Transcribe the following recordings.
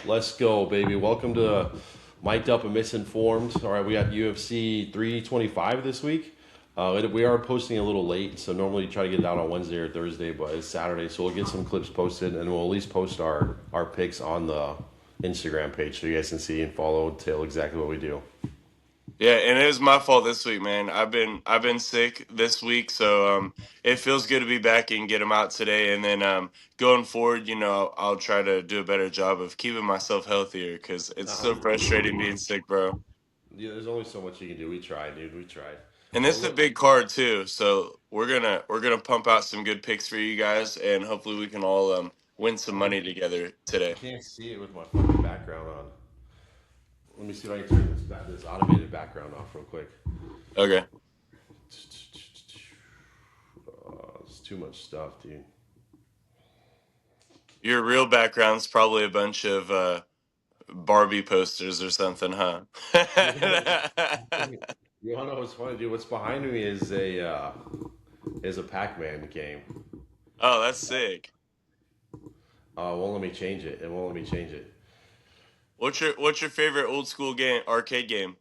Let's go, baby. Welcome to Mic'd Up and Misinformed. All right, we got UFC 325 this week. We are posting a little late, so normally try to get it out on Wednesday or Thursday, but it's Saturday, so we'll get some clips posted, and we'll at least post our picks on the Instagram page so you guys can see and follow, tell exactly what we do. Yeah, and it was my fault this week, man. I've been sick this week, so it feels good to be back and get them out today. And then going forward, I'll try to do a better job of keeping myself healthier because it's Nah, so frustrating being sick, bro. yeah, there's only so much you can do. We tried, dude. We tried. And But this is a look, big card too, so we're gonna pump out some good picks for you guys, and hopefully we can all win some money together I today. can't see it with my fucking background on. Let me see if I can turn this automated background off real quick. Okay. It's too much stuff, dude. Your real background's probably a bunch of Barbie posters or something, huh? You know, you wanna know what's funny, dude? What's behind me is a Pac-Man game. Oh, that's sick. Won't let me change it. It won't let me change it. What's your favorite old school game, arcade game?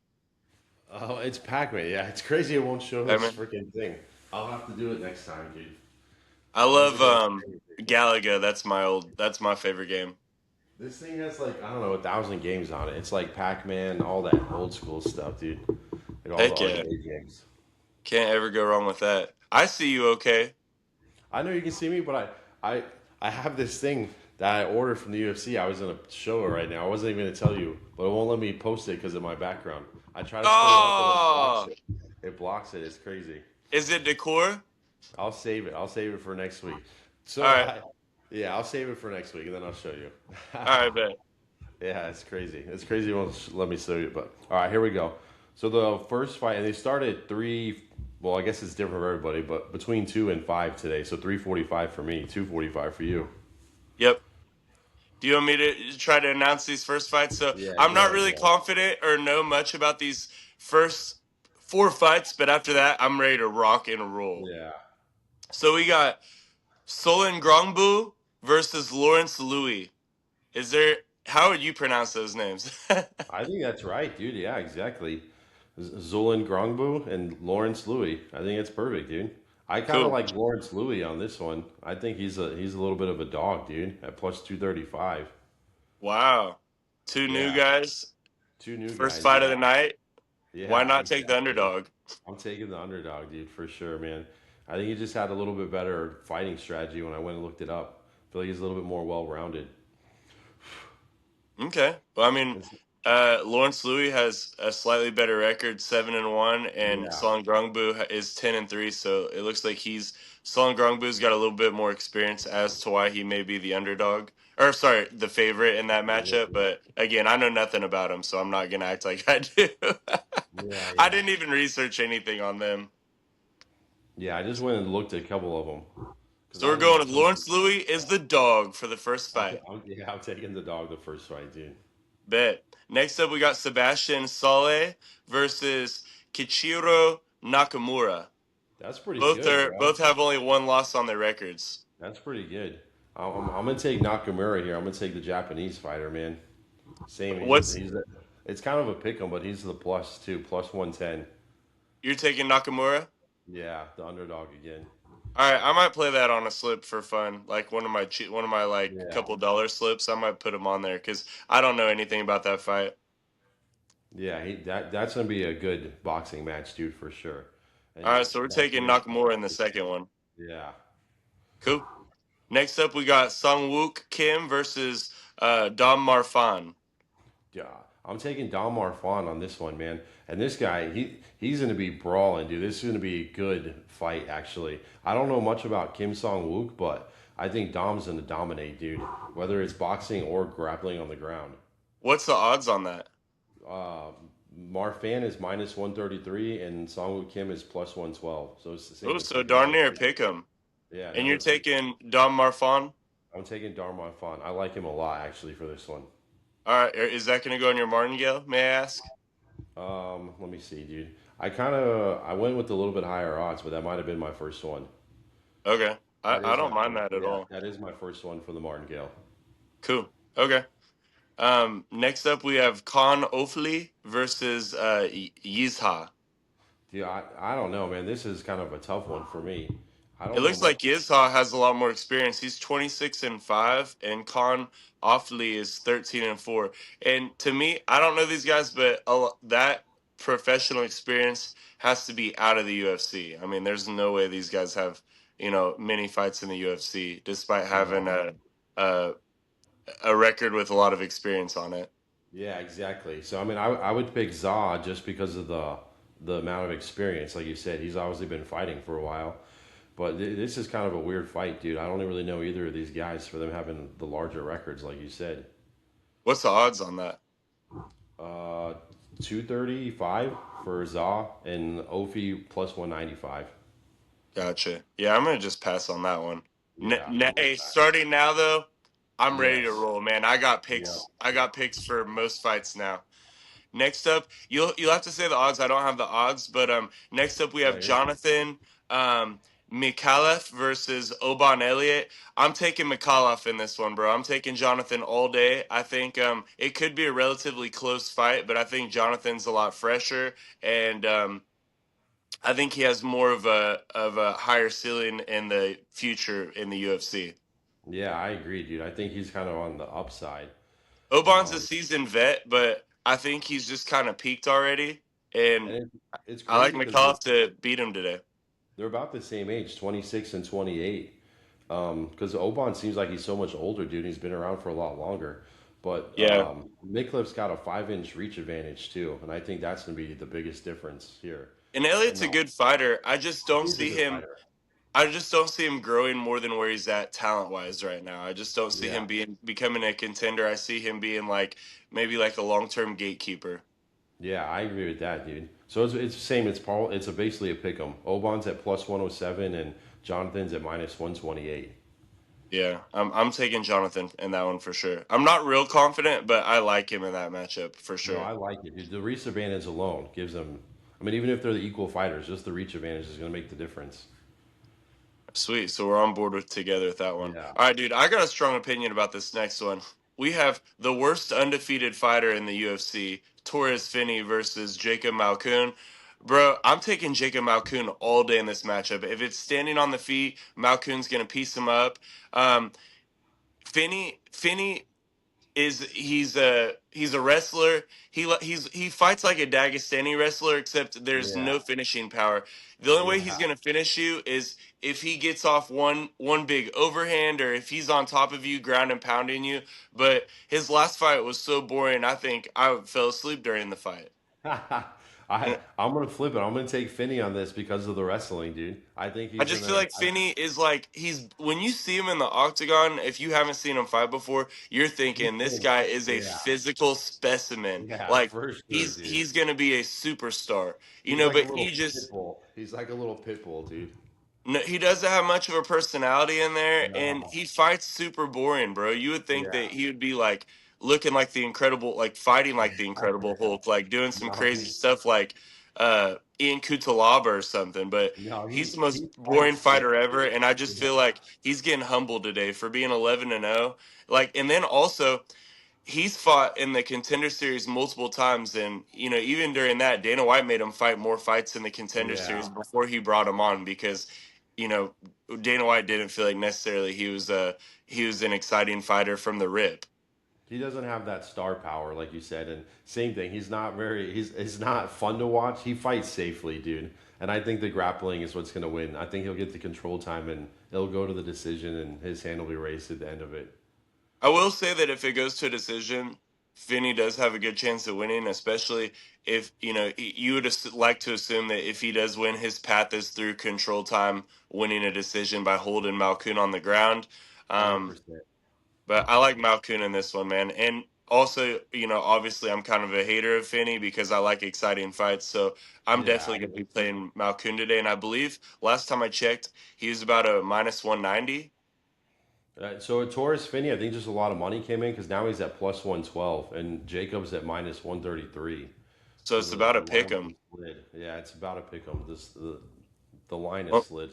Oh, it's Pac-Man. Yeah, it's crazy. It won't show I this mean, freaking thing. I'll have to do it next time, dude. I Once love it goes crazy. Galaga. That's my favorite game. This thing has like I don't know 1,000 games on it. It's like Pac-Man, all that old school stuff, dude. Like all the Heck yeah, arcade games. can't ever go wrong with that. I see you okay. I know you can see me, but I have this thing that I ordered from the UFC. I was in a show right now. I wasn't even gonna tell you, but it won't let me post it because of my background. I try to pull it up and it blocks Oh, it. It blocks it. It's crazy. is it decor? I'll save it. I'll save it for next week. All So right, yeah, I'll save it for next week and then I'll show you. all right, bet. Yeah, it's crazy. It's crazy. It won't let me show you, but all right, here we go. So the first fight, and they started three. Well, I guess it's different for everybody, but between 2 and 5 today. So 3:45 for me, 2:45 for you. Yep. Do you want me to try to announce these first fights? So Yeah, I'm go not ahead. really Go ahead. confident or know much about these first four fights, but after that, I'm ready to rock and roll. Yeah, So we got Solon Grongbu versus Lawrence Louis. Is there? How would you pronounce those names? I think that's right, dude. Yeah, exactly. Zolan Grongbu and Lawrence Louis. I think it's perfect, dude. I kind of Cool. like Lawrence Louis on this one. I think he's a little bit of a dog, dude, at plus 235. Wow. Two new Yeah, guys. two new First guys. fight of the Yeah, night. Why yeah, not take the exactly. underdog? I'm taking the underdog, dude, for sure, man. I think he just had a little bit better fighting strategy when I went and looked it up. I feel like he's a little bit more well rounded. Okay. Well, I mean, Lawrence Louis has a slightly better record, 7-1, and Yeah, Solon Grongbu is 10-3. So it looks like Solon Grongbu's got a little bit more experience as to why he may be the underdog, or sorry, the favorite in that matchup. But again, I know nothing about him, so I'm not gonna act like I do. yeah, I yeah. didn't even research anything on them. Yeah, I just went and looked at a couple of them because So I we're was in going a with show. Lawrence Louis is the dog for the first fight. Yeah, I'm taking the dog the first fight, dude. Bet. Next up, we got Sebastian Saleh versus Kichiro Nakamura. That's pretty Both good, are bro. both have only one loss on their records. That's pretty good. I'm gonna take Nakamura here. I'm gonna take the Japanese fighter, man. Same. What's It's kind of a pick 'em, but he's the plus two, plus 110. You're taking Nakamura? Yeah, the underdog again. All right, I might play that on a slip for fun, like one of my like Yeah, couple dollar slips. I might put him on there because I don't know anything about that fight. yeah. That's gonna be a good boxing match, dude, for sure. All And right, so we're taking Nakamura, Nakamura in the second one. yeah, Cool. Next up, we got Sung Wook Kim versus Dom Marfan. yeah. I'm taking Dalmar Fawn on this one, man. And this guy, he's gonna be brawling, dude. This is gonna be a good fight, actually. I don't know much about Kim Song Wook, but I think Dom's gonna dominate, dude. Whether it's boxing or grappling on the ground. What's the odds on that? Uh, Marfan is minus 133 and Songwoo Kim is plus 112. So it's the Oh, same as so fucking darn near UFC. pick 'em. Yeah, And you're another pick. taking Dom Marfan? I'm taking Darmon Fan. I like him a lot actually for this one. All right, is that going to go on your martingale, may I ask? Let me see, dude. I went with a little bit higher odds, but that might have been my first one. Okay. That I is don't my mind first. that at Yeah, all. that is my first one for the Martingale. Cool. Okay. Next up, we have Khan Ofli versus Yizha. Dude, I don't know, man. This is kind of a tough one for me. I It don't know looks much. like Yizha has a lot more experience. He's 26-5, and Khan Ofli is 13-4. And to me, I don't know these guys, but that professional experience has to be out of the UFC. I mean, there's no way these guys have many fights in the UFC, despite having No. a a record with a lot of experience on it. Yeah, exactly. So I mean, I would pick Za just because of the amount of experience. Like you said, he's obviously been fighting for a while. But this is kind of a weird fight, dude. I don't really know either of these guys for them having the larger records, like you said. What's the odds on that? Uh, 235 for Za and Ofi plus 195. Gotcha. Yeah, I'm gonna just pass on that one. Yeah, I'm gonna Hey, pass. starting now though, I'm ready to Yes. roll, man. I got Yeah. picks. I got picks for most fights now. Next up, you'll have to say the odds. I don't have the odds, but next up we Yeah, have you're good. Jonathan Mikhailov versus Oban Elliott. I'm taking Mikhailov in this one, bro. I'm taking Jonathan all day. I think it could be a relatively close fight, but I think Jonathan's a lot fresher, and I think he has more of a higher ceiling in the future in the UFC. Yeah, I agree, dude. I think he's kind of on the upside. Oban's a Um, seasoned vet, but I think he's just kind of peaked already, and and it's I like crazy because McCullough to beat him today. they're about the same age, 26 and 28. Because Oban seems like he's so much older, dude. He's been around for a lot longer. But Yeah, Midcliffe's got a 5 inch reach advantage too, and I think that's going to be the biggest difference here. and Elliott's And a good fighter. he's a good fighter. I just don't see him growing more than where he's at talent wise right now. I just don't see Yeah, him becoming a contender. I see him being like maybe like a long term gatekeeper. yeah, I agree with that, dude. So it's the same. It's basically a pick 'em. Oban's at plus 107 and Jonathan's at minus 128. Yeah, I'm taking Jonathan in that one for sure. I'm not real confident, but I like him in that matchup for No, sure. I like it, dude. The reach advantage alone gives them. I mean, even if they're the equal fighters, just the reach advantage is going to make the difference. Sweet. So we're on board with together with that one. Yeah. All right, dude. I got a strong opinion about this next one. We have the worst undefeated fighter in the UFC, Torres Finney versus Jacob Malkoun. Bro, I'm taking Jacob Malkoun all day in this matchup. If it's standing on the feet, Malkoun's gonna piece him up. Um, Finney is he's a wrestler. He fights like a Dagestani wrestler, except there's Yeah. no finishing power. The only way he's Yeah. gonna finish you is if he gets off one big overhand or if he's on top of you, ground and pounding you. But his last fight was so boring. I think I fell asleep during the fight. I'm gonna flip it. I'm gonna take Finney on this because of the wrestling, dude. I think I he's just feel gonna. like Finney is like he's when you see him in the octagon, if you haven't seen him fight before, you're You thinking this think, guy is a yeah, physical specimen. yeah, Like for sure, he's dude. he's gonna be a superstar, He's like a but little pit bull. He's like a little pit bull, dude. no, he doesn't have much of a personality in there, and No. he fights super boring, bro. You would think that Yeah. he would be like looking like the incredible, like fighting like the Incredible Yeah. Hulk, like doing some No, crazy he stuff like Ian Kutalaba or something. But no he's the he most boring fights sick. fighter ever, and I just Yeah. feel like he's getting humbled today for being 11-0. Like, and then also he's fought in the contender series multiple times, and even during that, Dana White made him fight more fights in the contender series Yeah. before he brought him on because you know Dana White didn't feel like necessarily he was an exciting fighter from the rip. He doesn't have that star power, like you said, and same thing. He's not fun to watch. He fights safely, dude. And I think the grappling is what's gonna win. I think he'll get the control time and it'll go to the decision, and his hand will be raised at the end of it. I will say that if it goes to a decision, Finney does have a good chance of winning, especially if you would like to assume that if he does win, his path is through control time, winning a decision by holding Malkoun on the ground. Hundred Um, percent. But I like Malkoun in this one, man. And also, obviously I'm kind of a hater of Finney because I like exciting fights. So I'm Yeah. definitely going to be playing Malkoun today. And I believe last time I checked, he was about a minus 190. So at Torres Finney, I think just a lot of money came in because now he's at plus 112, and Jacob's at minus 133. So So it's about the a pick line 'em. slid. Yeah, it's about to pick him. The line is Well, slid.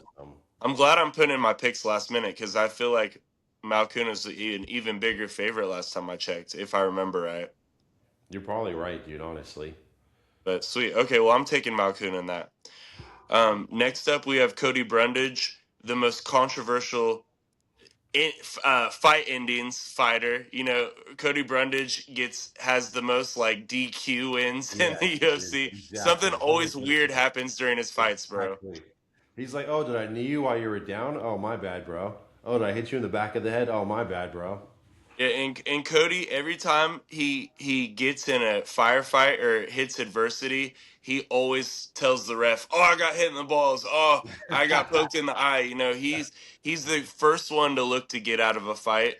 I'm glad I'm putting in my picks last minute because I feel like Malcun is an even bigger favorite last time I checked, if I remember right. You're probably right, dude. Honestly. But sweet. Okay, well, I'm taking Malcun in that. Next up, we have Cody Brundage, the most controversial fight endings fighter. You know, Cody Brundage has the most like DQ wins in Yeah, the dude. UFC. Something Exactly. always weird 100%. happens during his fights, bro. Exactly. He's like, oh, did I knee you while you were down? Oh, my bad, bro. Oh, did I hit you in the back of the head? Oh, my bad, bro. Yeah, and Cody, every time he gets in a firefight or hits adversity, he always tells the ref, "Oh, I got hit in the balls. Oh, I got poked in the eye." You know, he's the first one to look to get out of a fight,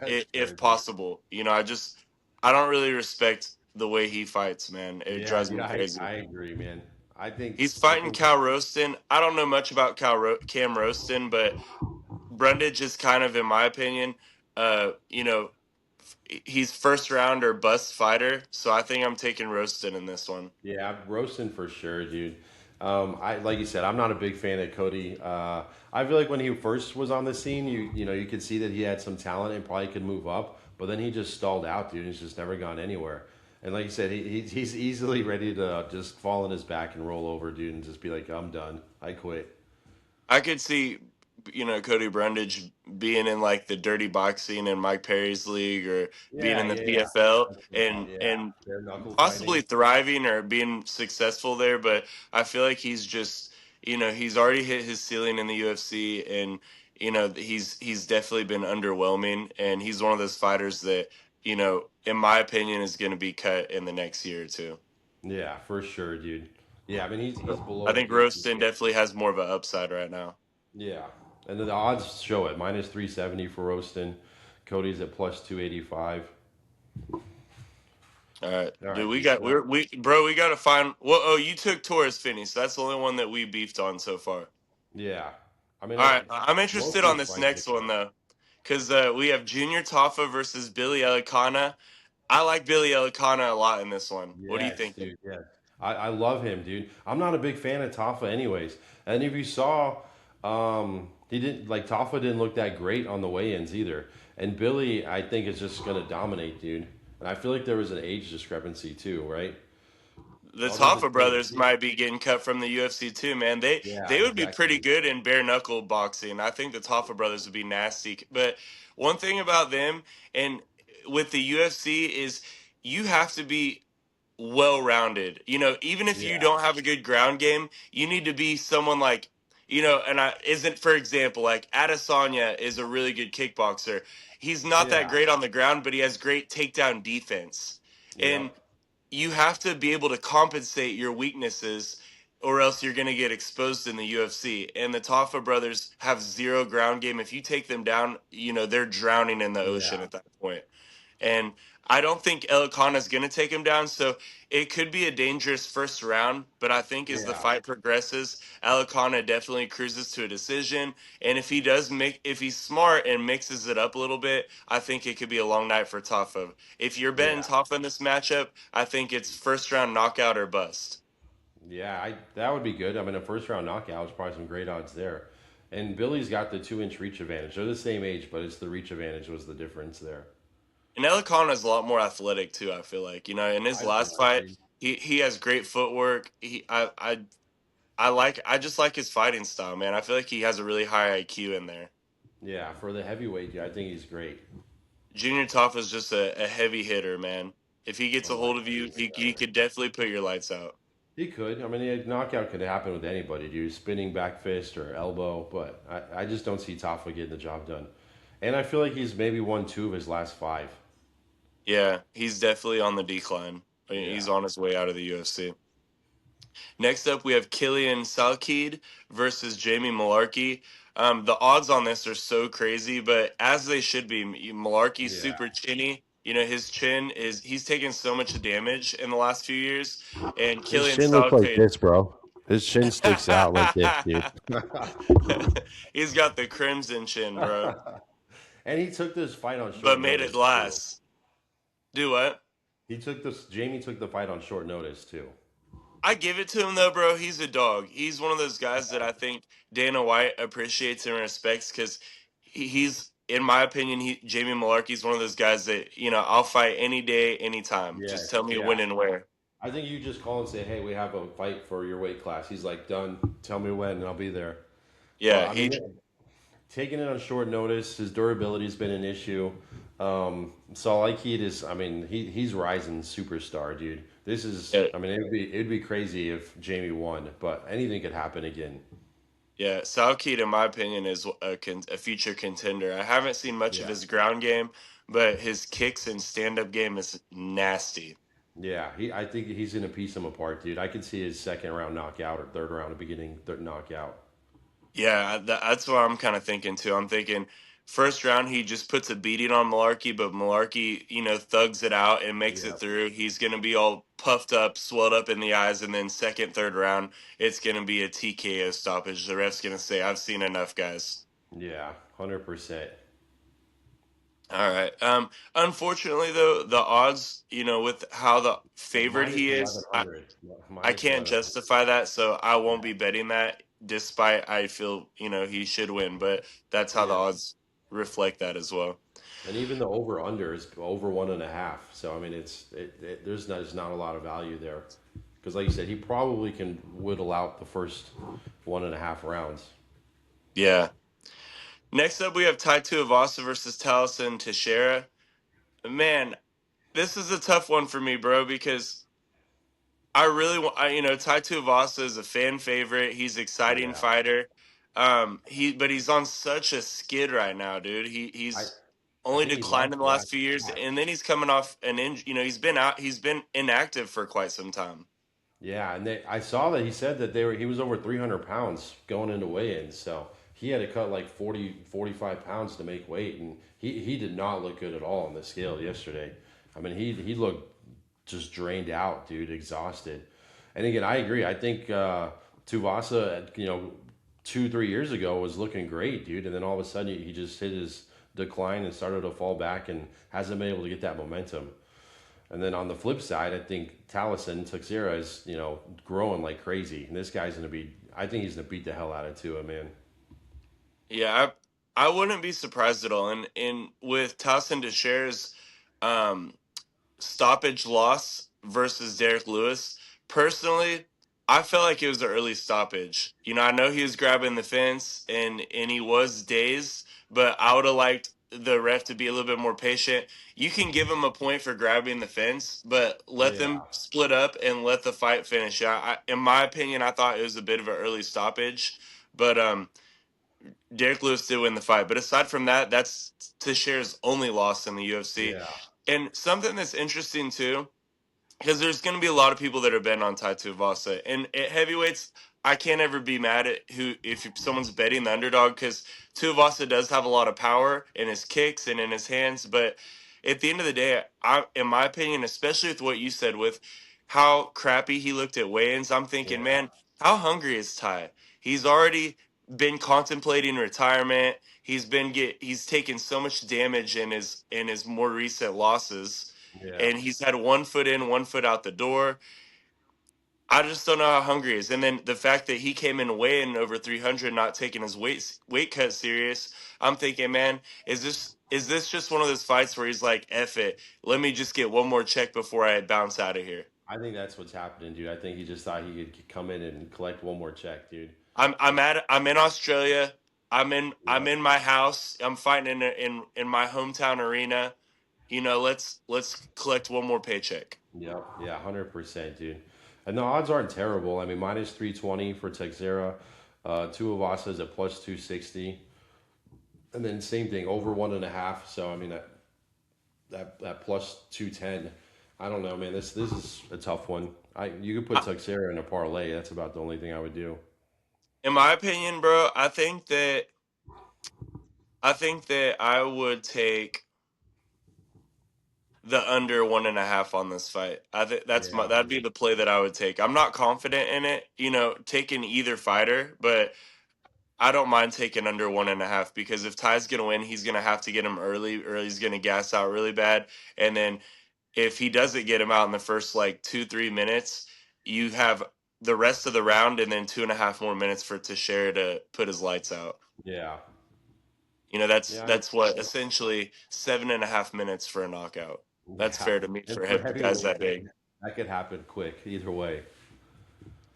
That's if crazy. possible. You know, I don't really respect the way he fights, man. It Yeah, drives dude, me I crazy. agree, man. He's I fighting think Cal Roston. I don't know much about Cam Roston, but Brundage is kind of, in my opinion, you know, he's first round or bust fighter. So I think I'm taking Roston in this one. yeah, I'm roasting for sure, dude. I like you said, I'm not a big fan of Cody. I feel like when he first was on the scene, you could see that he had some talent and probably could move up, but then he just stalled out, dude. He's just never gone anywhere. And like you said, he's easily ready to just fall on his back and roll over, dude, and just be like, I'm done. I quit. I could see, Cody Brundage being in like the dirty boxing and Mike Perry's league, or being Yeah, in the yeah, yeah. PFL, That's what I'm and talking. Yeah, and bare knuckle possibly fighting. thriving or being successful there. But I feel like he's already hit his ceiling in the UFC, and he's definitely been underwhelming, and he's one of those fighters that, in my opinion, is going to be cut in the next year or two. Yeah, for sure, dude. Yeah, I mean he's I below think peak. Roston definitely has more of an upside right now. Yeah, and the odds show it. Minus 370 for Roston. Cody's at plus 285. All right, All dude. right, We dude. got So that, we bro. We got to find. Well, oh, you took Torres Finney, so that's the only one that we beefed on so far. yeah, I mean All right, I'm most interested of on these this fights are next one good. though, because we have Junior Taffa versus Billy Elikana. I like Billy Elikana a lot in this one. What are you Yes, thinking? dude. Yeah, I love him, dude. I'm not a big fan of Tafa, anyways. And if you saw, he didn't like Tafa didn't look that great on the weigh-ins either. And Billy, I think, is just gonna dominate, dude. And I feel like there was an age discrepancy too, right? The Although the Taffa same brothers age. might be getting cut from the UFC too, man. They Yeah, would be pretty exactly. good in bare knuckle boxing. I think the Taffa brothers would be nasty. But one thing about them and with the UFC is you have to be well rounded. You know, even if you Yeah, don't have a good ground game, you need to be someone like, and I isn't, for example, like Adesanya is a really good kickboxer. He's not that yeah, great on the ground, but he has great takedown defense. And yep, you have to be able to compensate your weaknesses, or else you're going to get exposed in the UFC. And the Taffa brothers have zero ground game. If you take them down, they're drowning in the ocean yeah, at that point. And I don't think Elikana is going to take him down. So it could be a dangerous first round. But I think as the yeah, fight progresses, Elikana definitely cruises to a decision. And if he's smart and mixes it up a little bit, I think it could be a long night for Tafa. If you're betting yeah, Tafa in this matchup, I think it's first round knockout or bust. yeah. That would be good. I mean, a first round knockout is probably some great odds there. And Billy's got the 2 inch reach advantage. They're the same age, but it's the reach advantage was the difference there. And Elikana is a lot more athletic too. I feel like in his I last do, fight, dude. he has great footwork. I just like his fighting style, man. I feel like he has a really high IQ in there. Yeah, for the heavyweight, yeah, I think he's great. Junior Toffa is just a heavy hitter, man. If he gets a Oh, I hold of know you, he's he better. could definitely put your lights out. He could. I mean, a knockout could happen with anybody, dude. Spinning back fist or elbow, but I just don't see Tafa getting the job done. And I feel like he's maybe won 2 of his last 5. Yeah, he's definitely on the decline. I mean, he's Yeah, on his way out of the UFC. Next up, we have Killian Salkid versus Jamie Malarkey. The odds on this are so crazy, but as they should be. Malarkey's yeah. super chinny. His chin he's taken so much damage in the last few years. And His Killian chin looks like Salkid, this, bro. His chin sticks out like this, dude. he's got the crimson chin, bro, And he took this fight on but short made it notice too. last. Do what? He took this. Jamie took the fight on short notice too. I give it to him though, bro. He's a dog. He's one of those guys that I think Dana White appreciates and respects because he's in my opinion, Jamie Malarkey's one of those guys that I'll fight any day, anytime. Yeah, Just tell me yeah. when and where. I think you just call and say, "Hey, we have a fight for your weight class." He's like, "Done. Tell me when, and I'll be there." But Yeah, I mean, taking it on short notice, his durability's been an issue. Saul Aikid is, I mean, he's rising superstar, dude. This is, yeah, I mean, it'd be crazy if Jamie won, but anything could happen again. yeah. Saukid, in my opinion, is a future contender. I haven't seen much of Yeah, his ground game, but his kicks and stand up game is nasty. yeah. I think he's gonna piece him apart, dude. I could see his second round knockout or third round beginning third knockout. Yeah, that's what I'm kind of thinking too. I'm thinking first round he just puts a beating on Malarkey, but Malarkey, thugs it out and makes Yeah, it through. He's gonna be all puffed up, swelled up in the eyes, and then second, third round, it's gonna be a TKO stoppage. The ref's gonna say, "I've seen enough, guys." yeah, 100%. All right. Unfortunately though, the odds, with how the favored Minus he eleven is, hundred. I Minus can't 1100. justify that, so I won't Yeah, be betting that. Despite I feel he should win, but that's how the yeah. odds reflect that as well. And even the over under is over 1.5. So I mean, there's not a lot of value there because, like you said, he probably can whittle out the first 1.5 rounds. Yeah. Next up, we have Tai Tuivasa versus Taliesin Teixeira. Man, this is a tough one for me, bro, because I really want. Tai Tuivasa is a fan favorite. He's an exciting Yeah, fighter. But he's on such a skid right now, dude. I He's I only think he declined lost in the the last last few years, match. and then he's coming off an injury. He's been out. He's been inactive for quite some time. Yeah, and I saw that he said that he was over 300 pounds going into weigh-ins, so he had to cut like 40, 45 pounds to make weight, and he did not look good at all on the scale yesterday. I mean, he looked just drained out, dude, exhausted. And again, I agree. I think Tuvasa, 2 3 years ago was looking great, dude, and then all of a sudden he just hit his decline and started to fall back and hasn't been able to get that momentum. And then on the flip side, I think Taliesin Teixeira is, growing like crazy. And this guy's going to be, I think he's going to beat the hell out of Tua, man. Yeah, I wouldn't be surprised at all. And with Tyson Teixeira's um, stoppage loss versus Derek Lewis, personally, I felt like it was an early stoppage. I know he was grabbing the fence and he was dazed, but I would have liked the ref to be a little bit more patient. You can give him a point for grabbing the fence, but let Yeah, them split up and let the fight finish. In my opinion, I thought it was a bit of an early stoppage, but Derek Lewis did win the fight. But aside from that, that's Teixeira's only loss in the UFC. yeah, And something that's interesting too, because there's going to be a lot of people that are betting on Tai Tuivasa, and at heavyweights, I can't ever be mad at who if someone's betting the underdog because Tuivasa does have a lot of power in his kicks and in his hands. But at the end of the day, in my opinion, especially with what you said with how crappy he looked at weigh-ins, I'm thinking, yeah, man, how hungry is Ty? He's already been contemplating retirement. He's taken so much damage in his more recent losses, yeah. and he's had one foot in, one foot out the door. I just don't know how hungry he is. And then the fact that he came in weighing over 300, not taking his weight cut serious. I'm thinking, man, is this just one of those fights where he's like, "F it, let me just get one more check before I bounce out of here." I think that's what's happening, dude. I think he just thought he could come in and collect one more check, dude. I'm in Australia. I'm Yep, in my house. I'm fighting in my hometown arena. Let's collect one more paycheck. yep, yeah, 100%, dude. And the odds aren't terrible. I mean, minus 320 for Teixeira. Tuivasa is at plus 260. And then same thing, over 1.5. So, I mean, that plus 210. I don't know, man. This is a tough one. You could put Tuxera in a parlay. That's about the only thing I would do. In my opinion, bro, I think that I would take the under 1.5 on this fight. I think Yeah, that'd be the play that I would take. I'm not confident in it, taking either fighter, but I don't mind taking under 1.5 because if Ty's gonna win, he's gonna have to get him early, or he's gonna gas out really bad. And then if he doesn't get him out in the first like 2 3 minutes, you have the rest of the round and then 2.5 more minutes for Teixeira to put his lights out. yeah, Yeah, That's what essentially 7.5 minutes for a knockout. That's yeah. fair to me And for for guys heavyweight, that big. that could happen quick either way.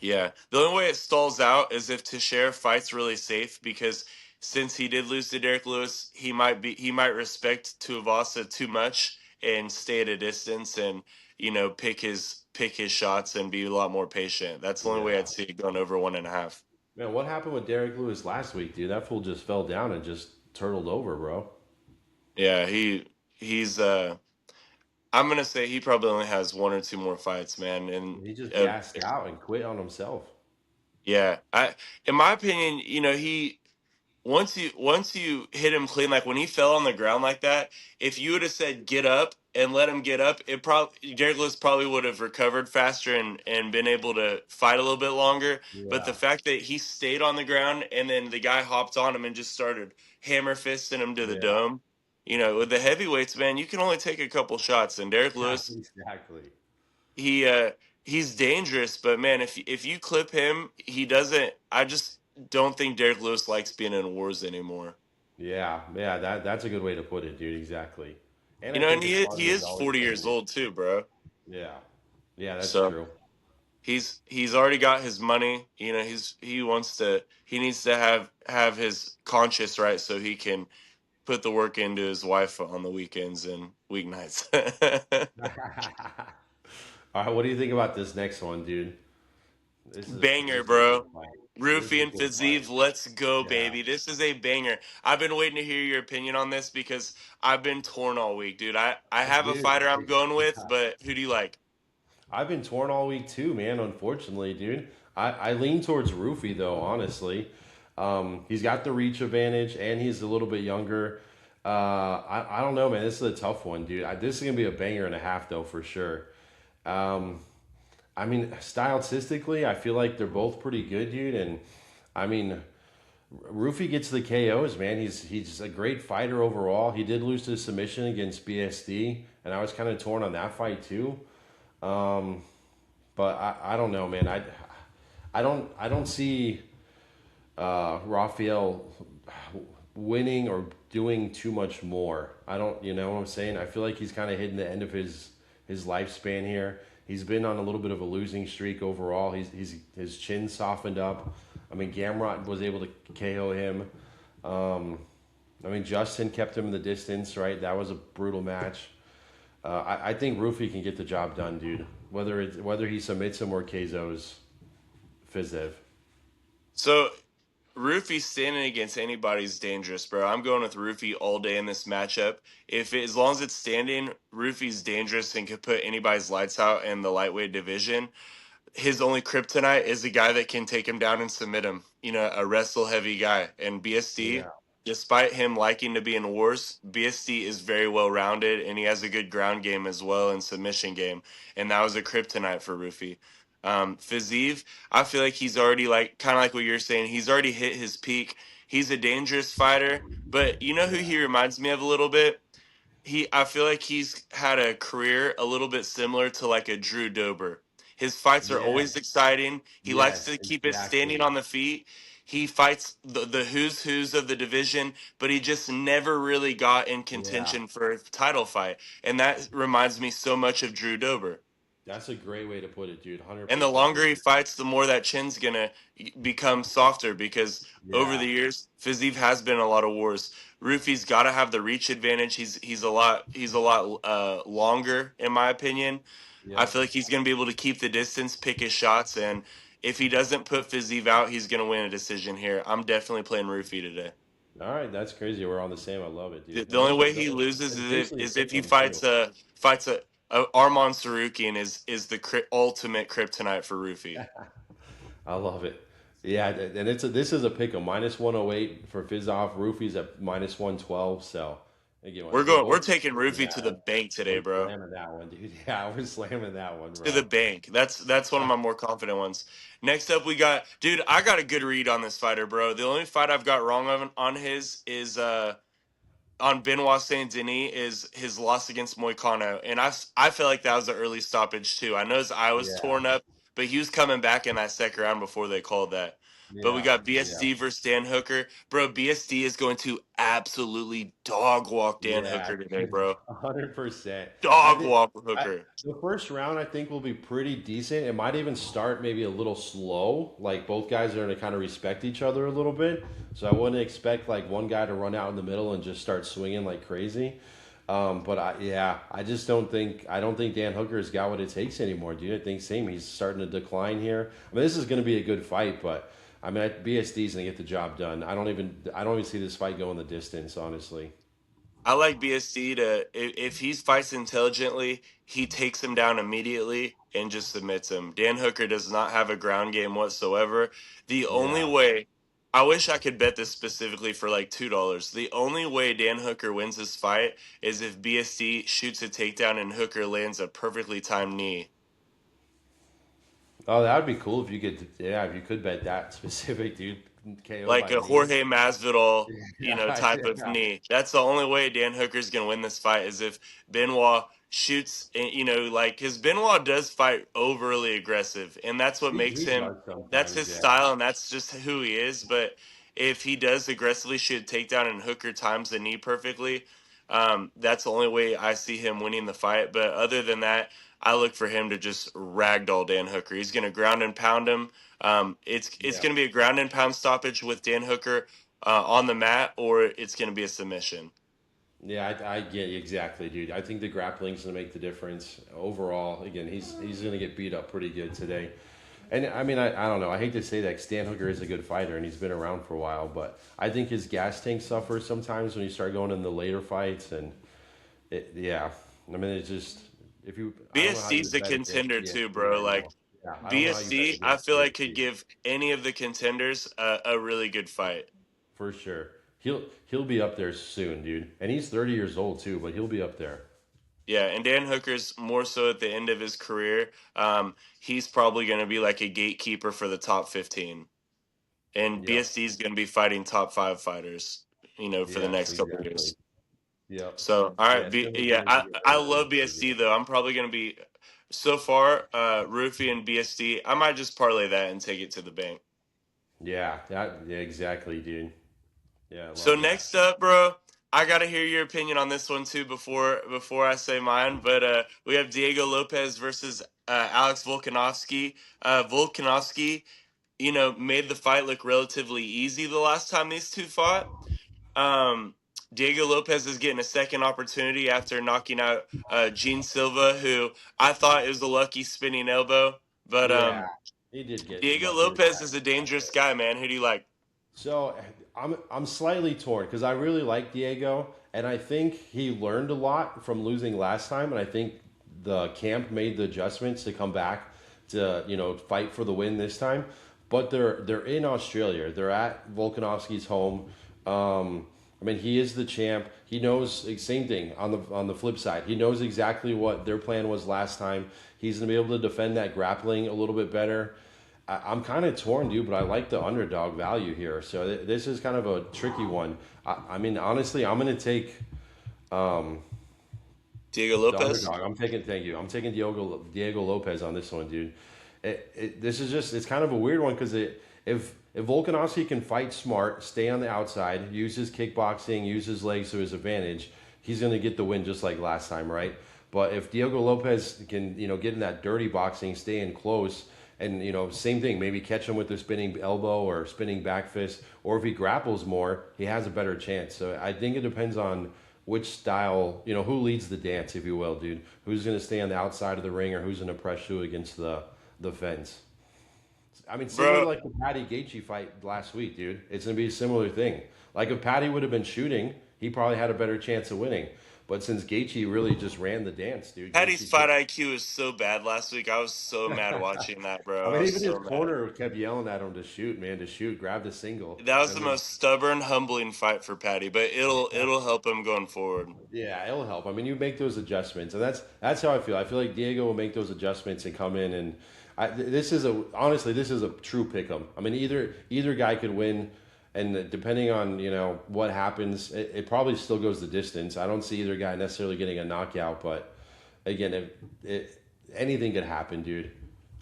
Yeah. The only way it stalls out is if Teixeira fights really safe because since he did lose to Derek Lewis, he might respect Tuivasa too much and stay at a distance and pick his shots and be a lot more patient. That's the only way Yeah. I'd see it going over 1.5. Man, what happened with Derek Lewis last week, dude? That fool just fell down and just turtled over, bro. Yeah, he's I'm gonna say he probably only has one or two more fights, man. And He just uh, gassed out and quit on himself. yeah, in my opinion, he once you hit him clean, like when he fell on the ground like that, if you would have said get up and let him get up, it probably Derek Lewis probably would have recovered faster and been able to fight a little bit longer. But the Yeah. fact that he stayed on the ground and then the guy hopped on him and just started hammer fisting him to the Yeah. dome, with the heavyweights, man, you can only take a couple shots. And Derek Yeah, Lewis, exactly. he he's dangerous, but man, if you clip him, he doesn't. I just don't think Derek Lewis likes being in wars anymore. Yeah, yeah, that's a good way to put it, dude. Exactly. And I And think the he target is is always 40 years heavier. old too, bro. Yeah. Yeah, that's So true. he's already got his money. He needs to have his conscience right so he can put the work into his wife on the weekends and weeknights. All right, what do you think about this next one, dude? Banger, This is a good bro. fight. This is Rufy a and good fight. Fiziev, let's go, Yeah. baby. This is a banger. I've been waiting to hear your opinion on this because I've been torn all week, dude. I have a Dude, fighter I'm going with, but who do you like? I've been torn all week too, man. Unfortunately, dude. I lean towards Roofy though, honestly. He's got the reach advantage, and he's a little bit younger. I don't know, man. This is a tough one, dude. This is gonna be a banger and a half, though, for sure. Um, I mean, stylistically, I feel like they're both pretty good, dude. And I mean, Roofy gets the KOs, man. He's a great fighter overall. He did lose to submission against BSD, and I was kind of torn on that fight too. Um, but I don't know, man. I don't see Rafael winning or doing too much more. I don't, you know what I'm saying? I feel like he's kind of hitting the end of his lifespan here. He's been on a little bit of a losing streak overall. His chin softened up. I mean, Gamrot was able to KO him. I mean, Justin kept him in the distance, right? That was a brutal match. I think Roofy can get the job done, dude. Whether he submits him or KZO's Fiziev. So Rufy standing against anybody's dangerous, bro. I'm going with Rufy all day in this matchup. As long as it's standing, Rufy's dangerous and could put anybody's lights out in the lightweight division. His only kryptonite is a guy that can take him down and submit him. A wrestle heavy guy. And BSD, Yeah, despite him liking to be in wars, BSD is very well rounded and he has a good ground game as well and submission game. And that was a kryptonite for Rufy. Fiziev, I feel like he's already like kind of like what you're saying. He's already hit his peak. He's a dangerous fighter, but you know who he yeah, reminds me of a little bit? I feel like he's had a career a little bit similar to like a Drew Dober. His fights are always yes, exciting. He likes yes, to keep it standing exactly. on the feet. He fights the who's of the division, but he just never really got in Yeah, contention for a title fight. And that reminds me so much of Drew Dober. that's a great way to put it, dude. Hundred And the percent, longer he man. fights, the more that chin's gonna become softer because over Yeah, the years, Fiziev has been in a lot of wars. Rufy's got to have the reach advantage. He's a lot longer in my opinion. I yep. feel like he's gonna be able to keep the distance, pick his shots, and if he doesn't put Fiziev out, he's gonna win a decision here. I'm definitely playing Rufy today. All right, that's crazy. We're on the same. I love it, The, dude. the And only those are way he those. loses It's is basically a if pick he 'em too. fights a Arman Sarukian is the ultimate kryptonite for Rufy. I love it. Yeah, and this is a pick 'em -108 for Fizov. Roofy's at -112. So again, they're We're both. taking Rufy to the Yeah, bank today, we're bro. slamming that one, dude. Yeah, we're slamming that one, To the bro. bank. That's one of my more confident ones. Next up, we got dude. I got a good read on this fighter, bro. The only fight I've got wrong on his is on Benoit Saint Denis is his loss against Moicano, and I feel like that was an early stoppage too. I know his eye was Yeah. torn up, but he was coming back in that second round before they called that. but we Yeah, got yeah, BSD versus Dan Hooker. Bro, BSD is going to absolutely dog walk Dan yeah, Hooker today, dude, bro. 100%. I Dog think walk I, Hooker. the first round I think will be pretty decent. It might even start maybe a little slow. Like both guys are going to kind of respect each other a little bit. So I wouldn't expect like one guy to run out in the middle and just start swinging like crazy. But I just don't think Dan Hooker has got what it takes anymore, dude. I think same. He's starting to decline here. I mean, this is going to be a good fight, but I mean, BSD's going to get the job done. I don't even see this fight going the distance, honestly. I like BSD to if he fights intelligently, he takes him down immediately and just submits him. Dan Hooker does not have a ground game whatsoever. The only Yeah. way I wish I could bet this specifically for like $2. The only way Dan Hooker wins this fight is if BSD shoots a takedown and Hooker lands a perfectly timed knee. Oh, that would be cool if you could. Yeah, if you could bet that specific, dude. KO Like by a knee. Jorge Masvidal, Yeah, type of yeah. knee. That's the only way Dan Hooker's gonna win this fight is if Benoit shoots. Like because Benoit does fight overly aggressive, and that's what makes He him. does That's sometimes. his Yeah. style, and that's just who he is. But if he does aggressively shoot a takedown and Hooker times the knee perfectly, that's the only way I see him winning the fight. But other than that, I look for him to just ragdoll Dan Hooker. He's gonna ground and pound him. It's Yeah. going to be a ground and pound stoppage with Dan Hooker on the mat, or it's going to be a submission. Yeah, I get you exactly, dude. I think the grappling's gonna make the difference overall. Again, he's gonna get beat up pretty good today. And I mean, I don't know. I hate to say that 'cause Stan Hooker is a good fighter and he's been around for a while, but I think his gas tank suffers sometimes when you start going in the later fights. And yeah, I mean, it's just if you, I don't know how you BSC's would a bet against contender too, BSC. bro. I Like know. Yeah, I don't know how you bet BSC, I against feel like could BSC give any of the contenders a really good fight. for sure. He'll be up there soon, dude. And he's 30 years old too, but he'll be up there. Yeah, and Dan Hooker's more so at the end of his career. He's probably going to be like a gatekeeper for the top 15, and Yep. BSC is going to be fighting top five fighters, for the Yes, next couple of exactly. years. Yep. So, all Yeah, right, it's gonna be yeah, good to get I both those love guys BSC in. though. I'm probably gonna be so far, Roofy and BSD. I might just parlay that and take it to the bank. Yeah, exactly, dude. Yeah, I So love that. next up, bro, I gotta hear your opinion on this one too before I say mine. But we have Diego Lopez versus Alex Volkanovski. Volkanovski, made the fight look relatively easy the last time these two fought. Um, Diego Lopez is getting a second opportunity after knocking out Gene Silva, who I thought it was a lucky spinning elbow. But Yeah, he did get Diego lucky with Lopez that. is a dangerous guy, man. Who do you like? So I'm slightly torn because I really like Diego, and I think he learned a lot from losing last time, and I think the camp made the adjustments to come back to fight for the win this time. But they're in Australia. They're at Volkanovski's home. I mean, he is the champ. He knows same thing on the flip side. He knows exactly what their plan was last time. He's gonna be able to defend that grappling a little bit better. I'm kind of torn, dude, but I like the underdog value here. So this is kind of a tricky one. I mean, honestly, I'm going to take Diego the Lopez. underdog. Thank you. I'm taking Diego Lopez on this one, dude. This is just, it's kind of a weird one because if Volkanovski can fight smart, stay on the outside, use his kickboxing, use his legs to his advantage, he's going to get the win just like last time, right? But if Diego Lopez can, get in that dirty boxing, stay in close, and same thing, maybe catch him with the spinning elbow or spinning back fist, or if he grapples more, he has a better chance. So I think it depends on which style, who leads the dance, if you will, dude. Who's going to stay on the outside of the ring, or who's going to press you against the fence? I mean, same with Bro, like the Patty Gaethje fight last week, dude. It's going to be a similar thing. Like if Patty would have been shooting, he probably had a better chance of winning. But since Gaethje really just ran the dance, dude, Patty's Gaethje fight took. IQ is so bad last week. I was so mad watching that, I bro. I mean, was even his so mad. corner kept yelling at him to shoot, man, to shoot, grab the single. That was I the mean, most stubborn, humbling fight for Patty, but it'll help him going forward. yeah, it'll help. I mean, you make those adjustments, and that's how I feel. I feel like Diego will make those adjustments and come in, and this is honestly this is a true pick 'em. I mean, either guy could win, and depending on what happens, it probably still goes the distance. I don't see either guy necessarily getting a knockout, but again, anything could happen, dude.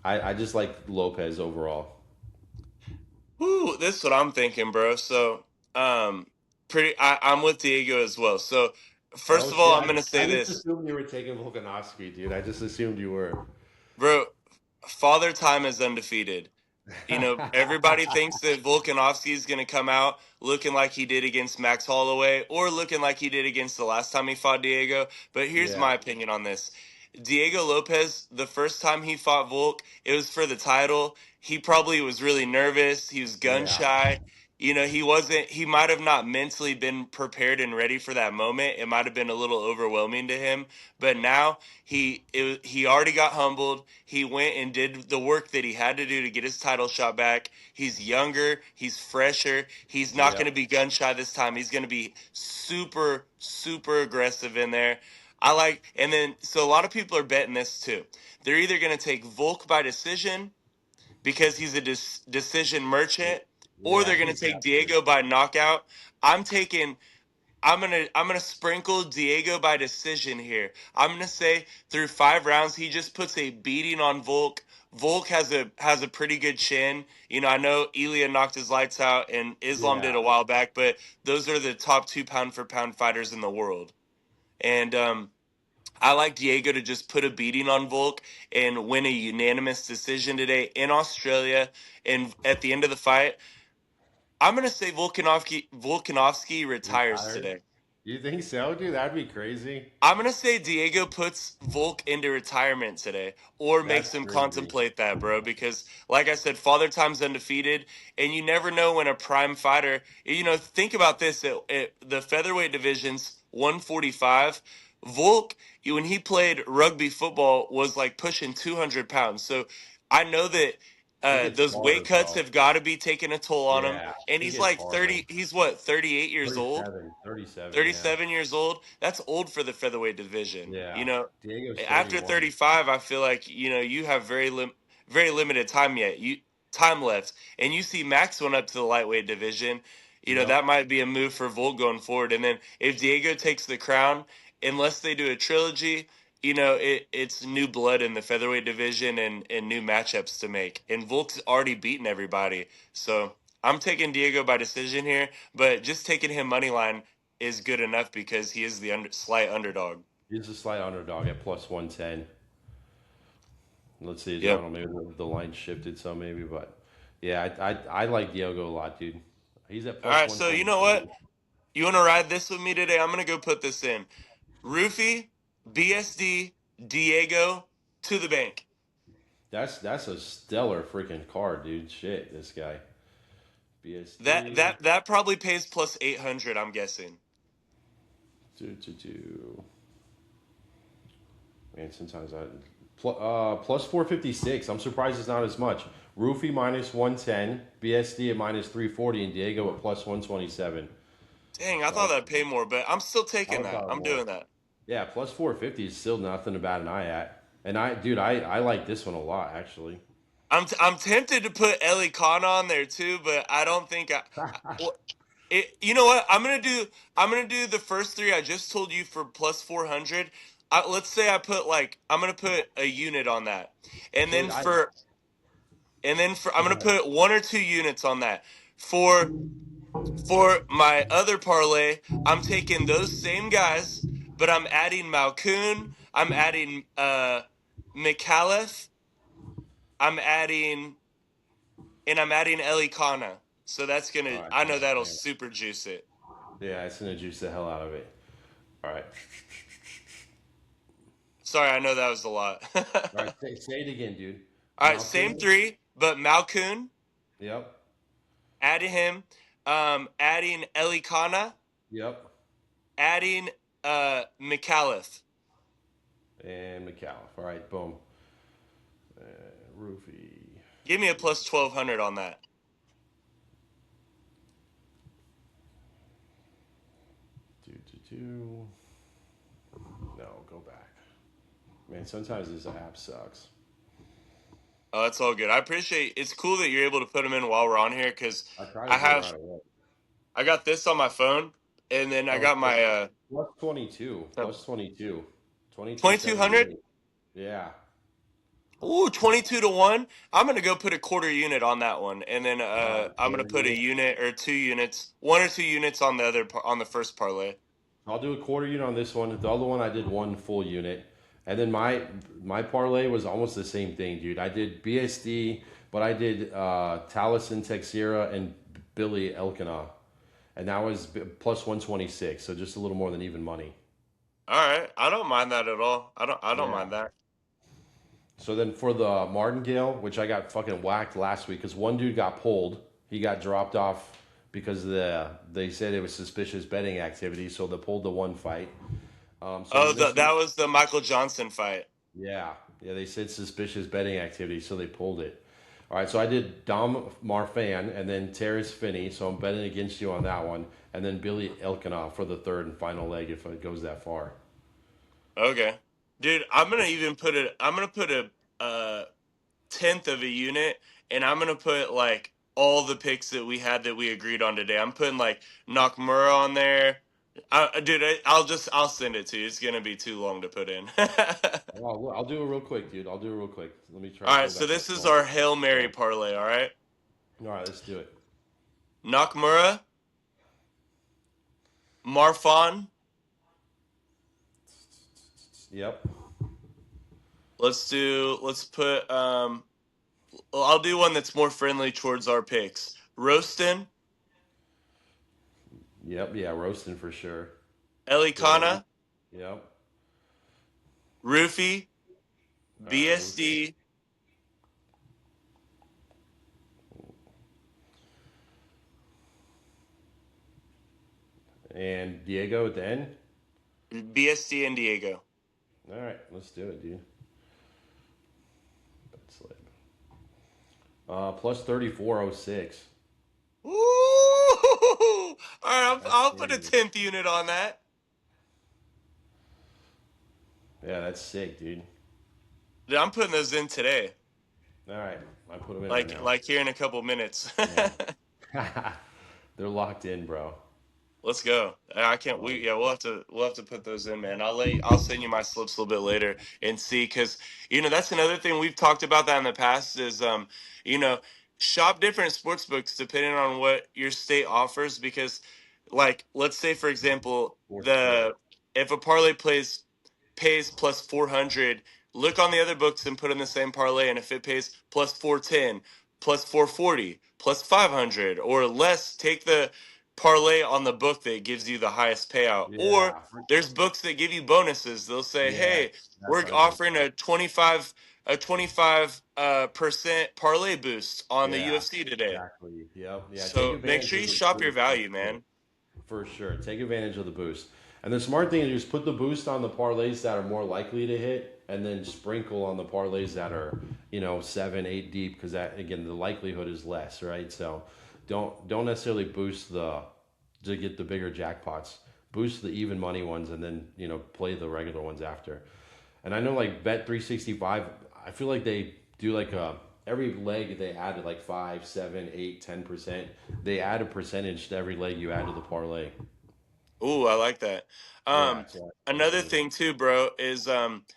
I just like Lopez overall. Ooh, this is what I'm thinking, bro. So, um, I'm with Diego as well. So, first Oh of all, shit! I'm gonna say I just this, assumed you were taking Volkanovski, dude. I just assumed you were. bro. Father Time is undefeated. Everybody thinks that Volkanovski is going to come out looking like he did against Max Holloway or looking like he did against the last time he fought Diego. But here's Yeah, my opinion on this. Diego Lopez, the first time he fought Volk, it was for the title. He probably was really nervous. He was gun yeah, shy. He might have not mentally been prepared and ready for that moment. It might have been a little overwhelming to him. But now he already got humbled. He went and did the work that he had to do to get his title shot back. He's younger, he's fresher. He's not yeah. going to be gun shy this time. He's going to be super super aggressive in there. And then so a lot of people are betting this too. They're either going to take Volk by decision because he's a decision merchant, or Yeah, they're going to he's take got to. Diego by knockout. I'm taking I'm gonna sprinkle Diego by decision here. I'm gonna say through 5 rounds he just puts a beating on Volk. Volk has a pretty good chin. I know Ilya knocked his lights out and Islam did Yeah, a while back, but those are the top two pound for pound fighters in the world. And I like Diego to just put a beating on Volk and win a unanimous decision today in Australia. And at the end of the fight, I'm gonna say Volkanovski retires retired. today. You think so, dude? That'd be crazy. I'm gonna say Diego puts Volk into retirement today, or That's makes him crazy. contemplate that, bro. Because, like I said, Father Time's undefeated, and you never know when a prime fighter. Think about this: at the featherweight division's 145. Volk, when he played rugby football, was like pushing 200 pounds. So I know that He gets those weight harder, cuts bro. have got to be taking a toll on him. Yeah, And he he's gets like harder. 30. He's what, 38 years old? 37, 37, yeah. 37 years old. That's old for the featherweight division. Yeah. Diego's After 31. 35, I feel like you have very limited time yet. You time left, and you see Max went up to the lightweight division. Yep. That might be a move for Volk going forward. And then if Diego takes the crown, unless they do a trilogy, it's new blood in the featherweight division and new matchups to make. And Volk's already beaten everybody, so I'm taking Diego by decision here. But just taking him money line is good enough because he is the slight underdog. He's a slight underdog at plus 110. Let's see. I don't Yep. know. Maybe the line shifted some, maybe, but yeah, I like Diogo a lot, dude. He's at All plus right. one So you twenty know two. what? You want to ride this with me today? I'm gonna go put this in. Roofie, BSD, Diego to the bank. That's a stellar freaking card, dude. Shit, this guy. That BSD. that that probably pays plus 800. I'm guessing. Do. Man, sometimes plus 456. I'm surprised it's not as much. Roofie minus 110, BSD at minus 340, and Diego at plus 127. Dang, I thought So that'd pay more, but I'm still I taking would that. thought I'm more. doing that. Yeah, plus 450 is still nothing to bat an eye at. And I like this one a lot, actually. I'm tempted to put Ellie Khan on there too, but I don't think well, you know what? I'm gonna do the first three I just told you for plus 400. Let's say I'm gonna put a unit on that, and Dude, then I'm go gonna ahead. put 1 or 2 units on that for my other parlay. I'm taking those same guys, but I'm adding Malkoon. I'm adding McAuliffe. I'm adding I'm adding Eli Kana. So that's All gonna. right, I know cool. that'll Yeah, super juice it. yeah, it's gonna juice the hell out of it. All right, Sorry, I know that was a lot. all right. Say it again, dude. All right, same Malcolm. three, but Malkoon, Yep. adding him, adding Eli Kana, Yep. adding McAuliffe. And McAuliffe. All right, boom. Roofie. Give me a plus 1200 on that. Do. No, go back. Man, sometimes this app sucks. Oh, that's all good. I appreciate. It's cool that you're able to put them in while we're on here because I try to I do it have right away. I got this on my phone, and then I Oh, got my plus 22. Plus 22. 2200. 2278. Yeah. Ooh, 22 to 1. I'm gonna go put a quarter unit on that one, and then All right, I'm gonna quarter put a unit. unit or 2 units, 1 or 2 units on the on the first parlay. I'll do a quarter unit on this one. The other one I did one full unit, and then my parlay was almost the same thing, dude. I did BSD, but I did Taliesin Texera and Billy Elkanah, and that was plus 126, so just a little more than even money. All right, I don't mind that at all. I don't Yeah. mind that. So then for the Martingale, which I got fucking whacked last week, because one dude got pulled. He got dropped off because they said it was suspicious betting activity, so they pulled the one fight. So Oh, then this that week, was the Michael Johnson fight. yeah, they said suspicious betting activity, so they pulled it. All right, so I did Dom Marfan and then Terrace Finney, so I'm betting against you on that one, and then Billy Elkanah for the third and final leg if it goes that far. Okay, dude, I'm gonna even put it. I'm gonna put a tenth of a unit, and I'm gonna put like all the picks that we had that we agreed on today. I'm putting like Nakamura on there. Dude, I'll send it to you. It's gonna be too long to put in. I'll do it real quick, dude. I'll do it real quick. Let me try All to right, pull so back up. this is our Hail Mary All parlay. All right, right, let's do it. Nakamura, Marfan. Yep. Let's put I'll do one that's more friendly towards our picks. Roaston, Yep. Yeah, roasting for sure. Good one. Elikana, Yep. Roofie, All right, Rufus. BSD, And Diego at the end. BSD, and Diego. All right, let's do it, dude. Bet slip. Plus 3406. Ooh! All right, That's I'll put a crazy. 10th unit on that. Yeah, that's sick, dude. Dude, I'm putting those in today, All right, I put them in right like now. here in a couple minutes. Yeah. They're locked in, bro. Let's go. I can't. Um, We'll have to put those in, man. I'll send you my slips a little bit later and see, because that's another thing we've talked about that in the past is you know shop different sports books depending on what your state offers, because like let's say for example Sportsbook. the if a parlay pays plus 400, look on the other books and put in the same parlay, and if it pays plus 410, plus 440, plus 500 or less, take the parlay on the book that gives you the highest payout. Or Yeah. there's books that give you bonuses. They'll say, Yeah. "Hey, That's we're what I was gonna offering say. a 25 percent parlay boost on the Yeah. UFC today." Exactly. Yep. Yeah. Take So make advantage sure of you the shop your boost for value, sure. man. For sure. Take advantage of the boost. And the smart thing is just put the boost on the parlays that are more likely to hit and then sprinkle on the parlays that are, 7, 8 deep because that again the likelihood is less, right? So don't necessarily boost the to get the bigger jackpots. Boost the even money ones and then, play the regular ones after. And I know like Bet 365, I feel like they do like every leg they added like 5, 7, 8, 10%. They add a percentage to every leg you add to the parlay. Ooh, I like that. Yeah, so I like Another doing that. thing too, bro, is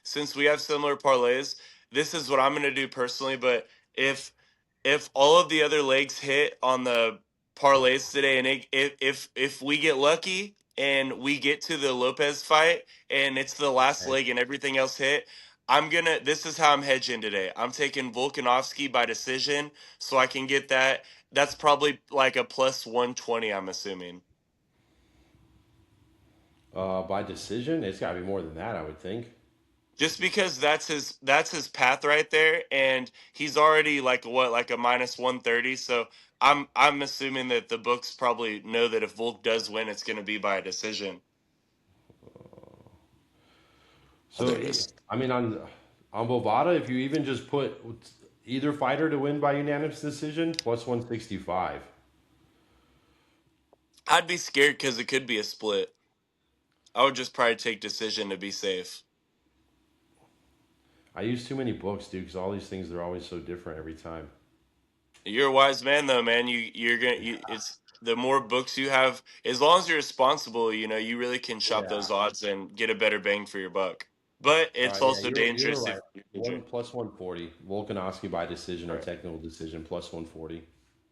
since we have similar parlays, this is what I'm gonna do personally. But if all of the other legs hit on the parlays today, and if we get lucky and we get to the Lopez fight and it's the last Okay. leg and everything else hit, I'm gonna. This is how I'm hedging today. I'm taking Volkanovski by decision, so I can get that. That's probably like a plus 120. I'm assuming. By decision, it's got to be more than that, I would think. Just because that's his path right there, and he's already like what, like a minus 130. So I'm assuming that the books probably know that if Volk does win, it's going to be by a decision. Oh, there So, it is. I mean, on Bovada, if you even just put either fighter to win by unanimous decision, plus 165. I'd be scared because it could be a split. I would just probably take decision to be safe. I use too many books, dude, because all these things they're always so different every time. You're a wise man though, man. You're gonna it's the more books you have, as long as you're responsible, you really can shop Yeah. those odds and get a better bang for your buck. but All it's right, yeah, also you were dangerous if right. you One injury. plus 140. Volkanovski by decision or Right. technical decision plus 140.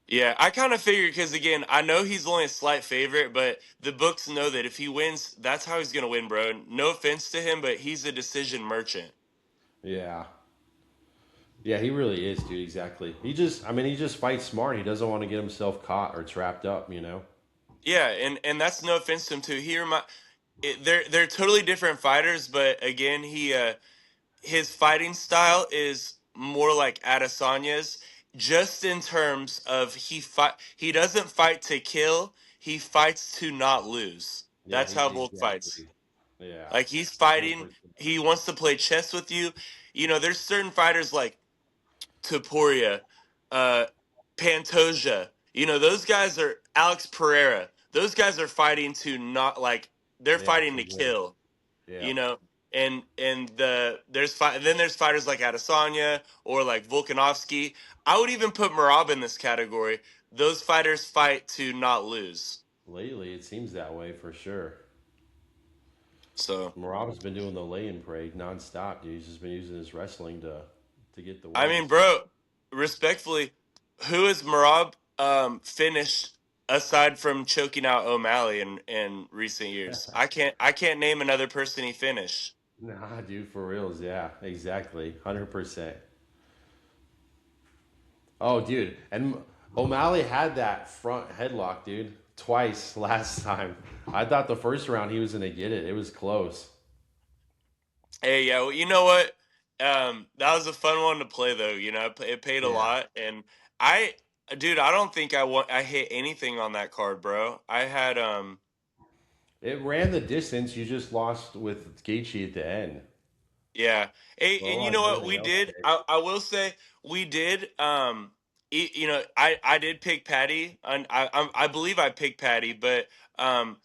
Yeah, I kind of figured because again, I know he's only a slight favorite, but the books know that if he wins, that's how he's gonna win, bro. No offense to him, but he's a decision merchant. Yeah. Yeah, he really is, dude. Exactly. He just fights smart. He doesn't want to get himself caught or trapped up, you know? Yeah, and that's no offense to him too. They're totally different fighters, but again, his fighting style is more like Adesanya's, just in terms of he doesn't fight to kill, he fights to not lose. Yeah, That's he's how Volk fights. exactly. Yeah. Like he's fighting, 100%. he wants to play chess with you. You know, there's certain fighters like Topuria, uh, Pantoja. You know, those guys are Alex Pereira. Those guys are fighting to not like they're Yeah, fighting to to win. kill. Yeah. You know, and then there's fighters like Adesanya or like Volkanovski. I would even put Merab in this category. Those fighters fight to not lose. Lately, it seems that way for sure. So Marab's been doing the lay and pray nonstop, dude. He's just been using his wrestling to get the I mean, wins. bro, respectfully, who has Merab finished aside from choking out O'Malley in recent years? I can't name another person he finished. Nah, dude, for reals. Yeah, exactly. 100%. Oh, dude. And O'Malley had that front headlock, dude, twice last time. I thought the first round he was going to get it. It was close. Hey, yeah, well, you know what? That was a fun one to play, though. You know, it paid a Yeah. lot, and I, dude, I don't think I hit anything on that card, bro. I had It ran the distance. You just lost with Gaethje at the end. yeah. Hey, But and you otherwise, know what everything we else did? hit. I will say we did. You know, I did pick Patty, and I believe I picked Patty, but um,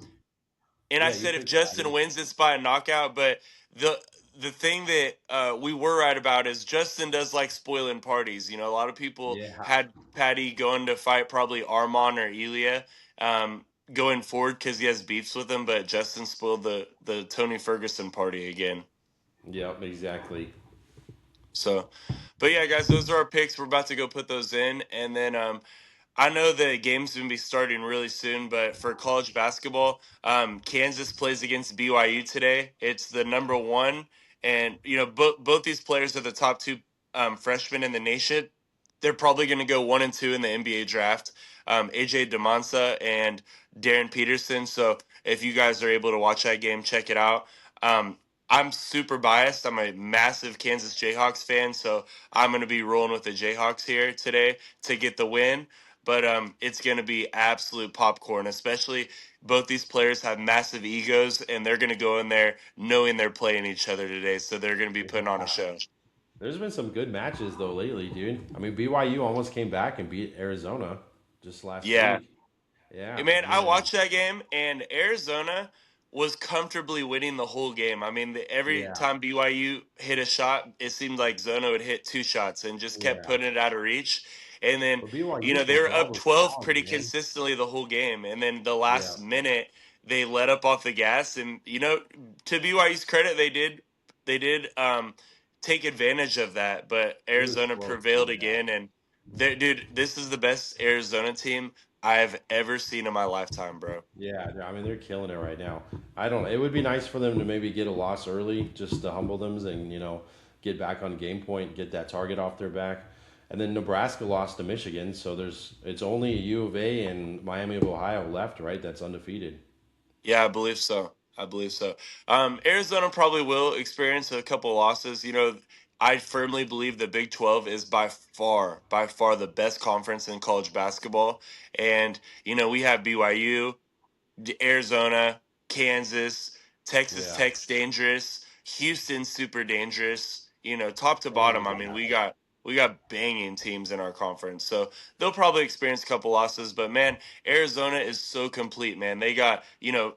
and I Yeah, you said if picked Justin Patty. wins, it's by a knockout. But the the thing that we were right about is Justin does like spoiling parties. You know, a lot of people Yeah. had Patty going to fight probably Armon or Elia going forward because he has beefs with him. But Justin spoiled the Tony Ferguson party again. Yep, exactly. So, but yeah, guys, those are our picks. We're about to go put those in, and then I know the game's gonna be starting really soon, but for college basketball, Kansas plays against BYU today. It's the number one, and you know both these players are the top two freshmen in the nation. They're probably going to go 1 and 2 in the NBA draft. AJ Demonsa and Darren Peterson. So if you guys are able to watch that game, check it out. Um, I'm super biased. I'm a massive Kansas Jayhawks fan, so I'm going to be rolling with the Jayhawks here today to get the win. But it's going to be absolute popcorn, especially both these players have massive egos, and they're going to go in there knowing they're playing each other today. So they're going to be putting on a Yeah. show. There's been some good matches though lately, dude. I mean, BYU almost came back and beat Arizona just last Yeah. week. Yeah, Man, and I then watched that game, and Arizona was comfortably winning the whole game. I mean, every yeah, time BYU hit a shot, it seemed like Zona would hit 2 shots and just kept yeah. putting it out of reach. And then, But you know, BYU's they were morale up was 12 strong, pretty man. consistently the whole game. And then the last Yeah, minute, they let up off the gas. And, you know, to BYU's credit, they did take advantage of that. But it was Arizona close. prevailed Yeah, again. And, dude, this is the best Arizona team I've ever seen in my lifetime, bro. yeah. I mean, they're killing it right now. I don't. It would be nice for them to maybe get a loss early, just to humble them and get back on game point, get that target off their back. And then Nebraska lost to Michigan, so it's only U of A and Miami of Ohio left, right? That's undefeated. Yeah, I believe so. I believe so. Arizona probably will experience a couple losses. You know, I firmly believe the Big 12 is by far the best conference in college basketball. And, you know, we have BYU, Arizona, Kansas, Texas Yeah. Tech's dangerous, Houston's super dangerous. You know, top to Oh bottom. I mean, yeah. we got banging teams in our conference, so they'll probably experience a couple losses. But man, Arizona is so complete, man. They got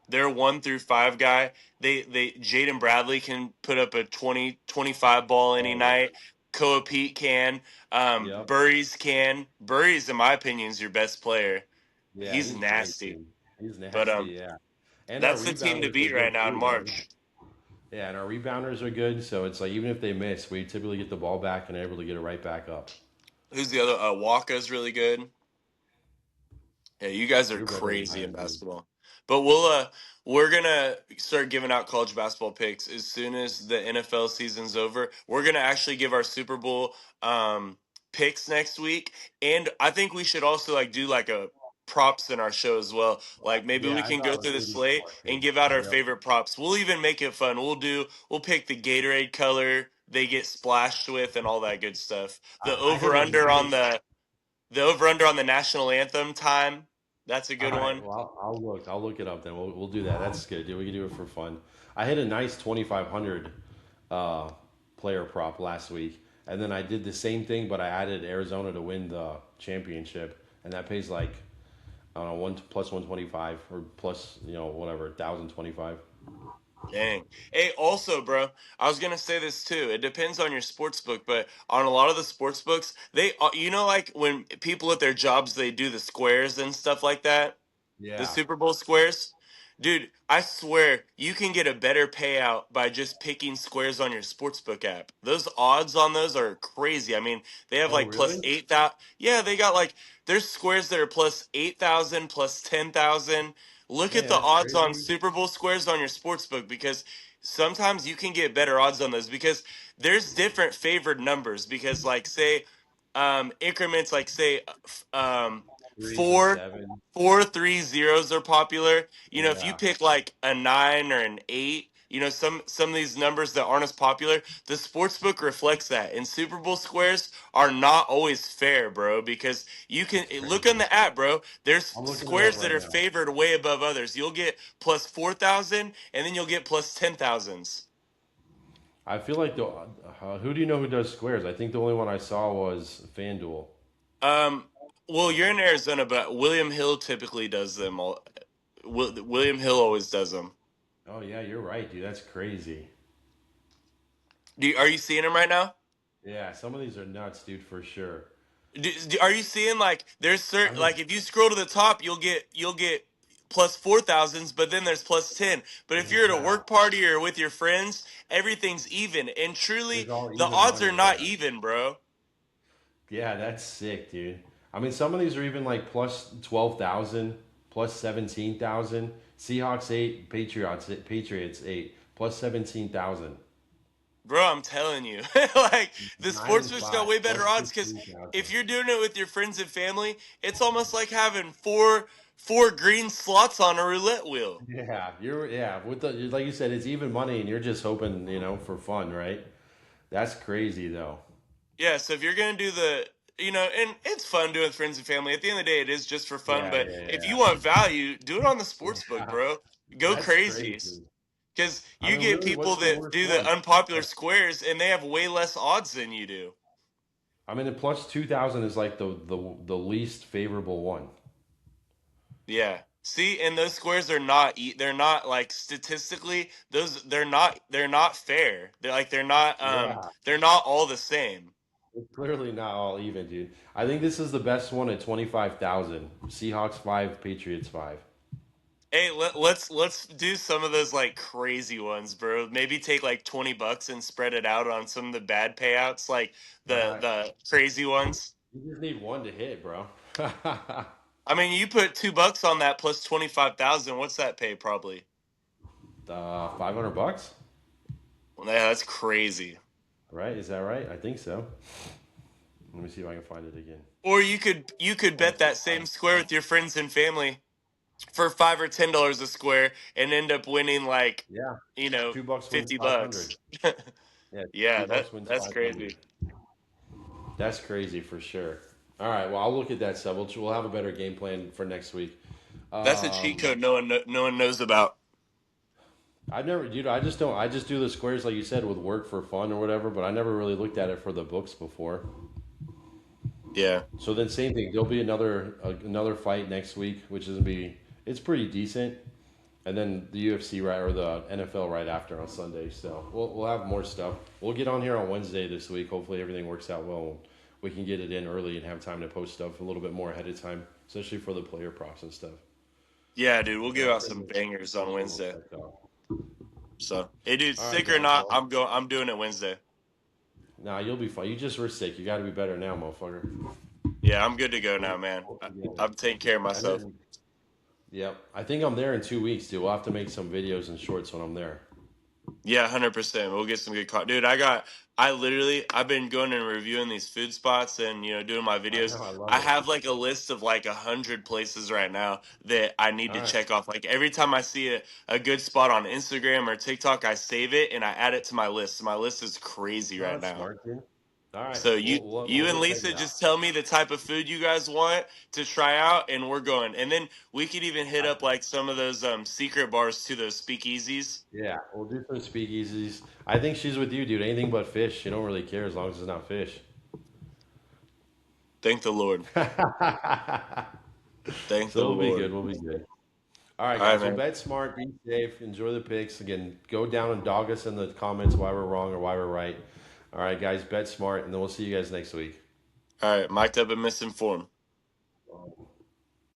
their 1 through 5 guy. They Jaden Bradley can put up a 20-25 ball any Oh yeah. night. Koa Pete can. Yep. Burries can. Burries, in my opinion, is your best player. Yeah, He's he's great, nasty. dude. He's But nasty, yeah. And our that's the team to rebounders are beat right good now in too, man. March. Yeah, and our rebounders are good, so it's like even if they miss, we typically get the ball back and are able to get it right back up. Who's the other? Waka's really good. Yeah, you guys are You're better than I crazy in am, dude. basketball. But we're gonna start giving out college basketball picks as soon as the NFL season's over. We're gonna actually give our Super Bowl picks next week, and I think we should also like do like a props in our show as well. Like maybe we Yeah, I can thought go it was through the gonna be slate smart and too. give out our Yep. favorite props. We'll even make it fun. We'll pick the Gatorade color they get splashed with and all that good stuff. The I hit over a under on nice. the over under on the national anthem time. That's a All good right, one. well, I'll look. I'll look it up then. We'll do that. That's good, dude. We can do it for fun. I hit a nice 2,500 uh, player prop last week, and then I did the same thing, but I added Arizona to win the championship, and that pays like I don't know one plus 125 or plus whatever 1,025. Dang. Hey, also, bro, I was gonna say this too. It depends on your sports book, but on a lot of the sports books, like when people at their jobs they do the squares and stuff like that. The Yeah. Super Bowl squares? Dude, I swear you can get a better payout by just picking squares on your sportsbook app. Those odds on those are crazy. I mean, they have Oh, like plus really? 8,000. Yeah, they got like, there's squares that are plus 8,000, plus 10,000. Look at Man, the that's odds on crazy. Super Bowl squares on your sportsbook because sometimes you can get better odds on those because there's different favored numbers. Because, like, say, increments like, say, Threes and four seven. 4 3 zeros are popular. If you Yeah. pick like a 9 or an 8, some of these numbers that aren't as popular, the sportsbook reflects that. And Super Bowl squares are not always fair, bro, because you can That's look on crazy. the app, bro. There's I'm looking it up squares that right are now. favored way above others. You'll get plus 4,000 and then you'll get plus 10,000s. I feel like who do you know who does squares? I think the only one I saw was FanDuel. Um, well, you're in Arizona, but William Hill typically does them all. William Hill always does them. Oh yeah, you're right, dude. That's crazy. Are you seeing them right now? Yeah, some of these are nuts, dude, for sure. Are you seeing like there's I certain mean, like if you scroll to the top you'll get plus 4,000s, but then there's plus 10. But if you're at a yeah, work party or with your friends, everything's even. And truly, there's all the even odds are money. not Yeah, even, bro. yeah, that's sick, dude. I mean, some of these are even like plus 12,000, plus 17,000. Seahawks 8, Patriots 8, plus 17,000. Bro, I'm telling you, like the Nine and sportsbook's got five, way better plus odds because if 15,000. you're doing it with your friends and family, it's almost like having four green slots on a roulette wheel. Yeah, with the like you said, it's even money, and you're just hoping, for fun, right? That's crazy, though. Yeah, so if you're gonna do and it's fun doing with friends and family. At the end of the day, it is just for fun. Yeah, But yeah, if you yeah. want value, do it on the sports book, Yeah, bro. Go that's crazy, crazy. because I you mean, get really, people what's the that worst do the one? unpopular Like, squares, and they have way less odds than you do. I mean, the plus 2,000 is like the least favorable one. Yeah. See, and those squares are not. They're not like statistically. They're not fair. Yeah, They're not all the same. it's clearly not all even, dude. I think this is the best one at 25,000. Seahawks 5, Patriots 5. Hey, let's do some of those like crazy ones, bro. Maybe take like $20 and spread it out on some of the bad payouts, like the Uh, the crazy ones. you just need one to hit, bro. I mean, you put $2 on that plus 25,000. What's that pay probably? 500 bucks, Well, yeah, that's crazy. right? Is that right? I think so. Let me see if I can find it again. Or you could bet Plus that same square 5. with your friends and family for $5 or $10 a square and end up winning like Yeah, you know $2 wins 500. 50 bucks. Yeah, two Yeah, bucks wins that's 500. crazy. That's crazy for sure. All right, well, I'll look at that stuff. We'll have a better game plan for next week. That's a cheat Um, code no one knows about. I've never, dude. I just don't. I just do the squares like you said with work for fun or whatever. But I never really looked at it for the books before. Yeah. So then, same thing. There'll be another fight next week, which is gonna be it's pretty decent, and then the UFC right or the NFL right after on Sunday. So we'll have more stuff. We'll get on here on Wednesday this week. Hopefully everything works out well. We can get it in early and have time to post stuff a little bit more ahead of time, especially for the player props and stuff. Yeah, dude, we'll So give I'll out send some you bangers on everything all Wednesday. checked out. So, hey, dude, All right, sick or guys. not, Well, I'm going. I'm doing it Wednesday. nah, you'll be fine. You just were sick. You got to be better now, motherfucker. Yeah, I'm good to go We'll, now, man. yeah. I'm taking care of And myself. then, yep. I think I'm there in 2 weeks, dude. We'll have to make some videos and shorts when I'm there. Yeah, 100%. We'll get some good dude. I've been going and reviewing these food spots and doing my I videos. know. I love I it. have like a list of like 100 places right now that I need All to right. check off. Like every time I see a good spot on Instagram or TikTok, I save it and I add it to my list. My list is crazy No, right that's now. smart, dude. All right. So We'll you and go check Lisa it out. just tell me the type of food you guys want to try out, and we're going. And then we could even hit I, up like some of those secret bars to those speakeasies. yeah, we'll do some speakeasies. I think she's with you, dude. Anything but fish. She don't really care as long as it's not fish. Thank the Lord. Thank the So we'll be Lord. good. We'll be good. All right, All right, guys. Well, man. bet smart, be safe, enjoy the picks. Again, go down and dog us in the comments why we're wrong or why we're right. All right, guys. Bet smart, and then we'll see you guys next week. All right, mic'd up and misinformed.